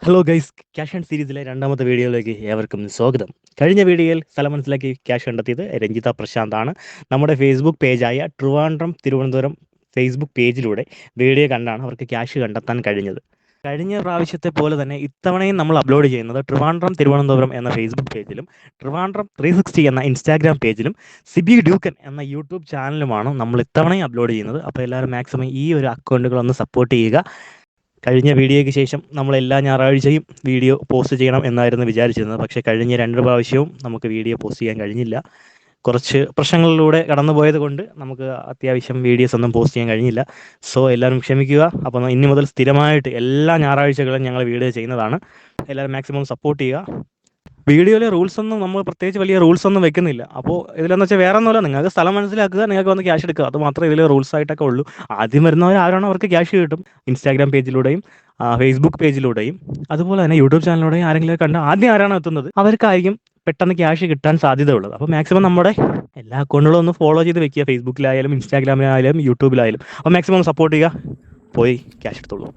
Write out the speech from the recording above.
Hello guys, cash and സീരീസിലെ രണ്ടാമത്തെ വീഡിയോയിലേക്ക് ഏവർക്കും സ്വാഗതം. കഴിഞ്ഞ വീഡിയോയിൽ സ്ഥലം മനസ്സിലാക്കി ക്യാഷ് കണ്ടെത്തിയത് രഞ്ജിത പ്രശാന്താണ്. നമ്മുടെ ഫേസ്ബുക്ക് പേജായ ട്രിവാൻഡ്രം തിരുവനന്തപുരം ഫേസ്ബുക്ക് പേജിലൂടെ വീഡിയോ കണ്ടാണ് അവർക്ക് ക്യാഷ് കണ്ടെത്താൻ കഴിഞ്ഞത്. കഴിഞ്ഞ പ്രാവശ്യത്തെ പോലെ തന്നെ ഇത്തവണയും നമ്മൾ അപ്ലോഡ് ചെയ്യുന്നത് ട്രിവാൻഡ്രം തിരുവനന്തപുരം എന്ന ഫേസ്ബുക്ക് പേജിലും ട്രിവാൻഡ്രം 360 എന്ന ഇൻസ്റ്റാഗ്രാം പേജിലും സിബി ഡ്യൂക്കൻ എന്ന യൂട്യൂബ് ചാനലുമാണ് നമ്മൾ ഇത്തവണയും അപ്ലോഡ് ചെയ്യുന്നത്. അപ്പോൾ എല്ലാവരും മാക്സിമം ഈ ഒരു അക്കൗണ്ടുകളൊന്ന് സപ്പോർട്ട് ചെയ്യുക. കഴിഞ്ഞ വീഡിയോയ്ക്ക് ശേഷം നമ്മൾ എല്ലാ ഞായറാഴ്ചയും വീഡിയോ പോസ്റ്റ് ചെയ്യണം എന്നായിരുന്നു വിചാരിച്ചിരുന്നത്. പക്ഷേ കഴിഞ്ഞ 2 പ്രാവശ്യവും നമുക്ക് വീഡിയോ പോസ്റ്റ് ചെയ്യാൻ കഴിഞ്ഞില്ല. കുറച്ച് പ്രശ്നങ്ങളിലൂടെ കടന്നു പോയത് കൊണ്ട് നമുക്ക് അത്യാവശ്യം വീഡിയോസ് ഒന്നും പോസ്റ്റ് ചെയ്യാൻ കഴിഞ്ഞില്ല. സോ എല്ലാവരും ക്ഷമിക്കുക. അപ്പോൾ ഇനി മുതൽ സ്ഥിരമായിട്ട് എല്ലാ ഞായറാഴ്ചകളും ഞങ്ങൾ വീഡിയോ ചെയ്യുന്നതാണ്. എല്ലാവരും മാക്സിമം സപ്പോർട്ട് ചെയ്യുക. വീഡിയോയിലെ റൂൾസ് ഒന്നും നമ്മൾ പ്രത്യേകിച്ച് വലിയ റൂൾസ് ഒന്നും വെക്കുന്നില്ല. അപ്പോൾ ഇതിലെന്ന് വെച്ചാൽ വേറെ ഒന്നുമില്ല, നിങ്ങൾക്ക് സ്ഥലം മനസ്സിലാക്കുക, നിങ്ങൾക്ക് വന്ന് ക്യാഷ് എടുക്കുക, അത് മാത്രമേ ഇതിൽ റൂൾസ് ആയിട്ടൊക്കെ ഉള്ളൂ. ആദ്യം വരുന്നവർ ആരാണോ അവർക്ക് ക്യാഷ് കിട്ടും. ഇൻസ്റ്റാഗ്രാം പേജിലൂടെയും ഫേസ്ബുക്ക് പേജിലൂടെയും അതുപോലെ തന്നെ യൂട്യൂബ് ചാനലിലൂടെയും ആരെങ്കിലും കണ്ട് ആദ്യം ആരാണോ എത്തുന്നത് അവർക്കായിരിക്കും പെട്ടെന്ന് ക്യാഷ് കിട്ടാൻ സാധ്യതയുള്ളത്. അപ്പോൾ മാക്സിമം നമ്മുടെ എല്ലാ അക്കൗണ്ടുകളും ഒന്ന് ഫോളോ ചെയ്ത് വെക്കുക. ഫേസ്ബുക്കിലായാലും ഇൻസ്റ്റാഗ്രാമിലായാലും യൂട്യൂബിലായാലും. അപ്പോൾ മാക്സിമം സപ്പോർട്ട് ചെയ്യുക. പോയി ക്യാഷ് എടുത്തോളൂ.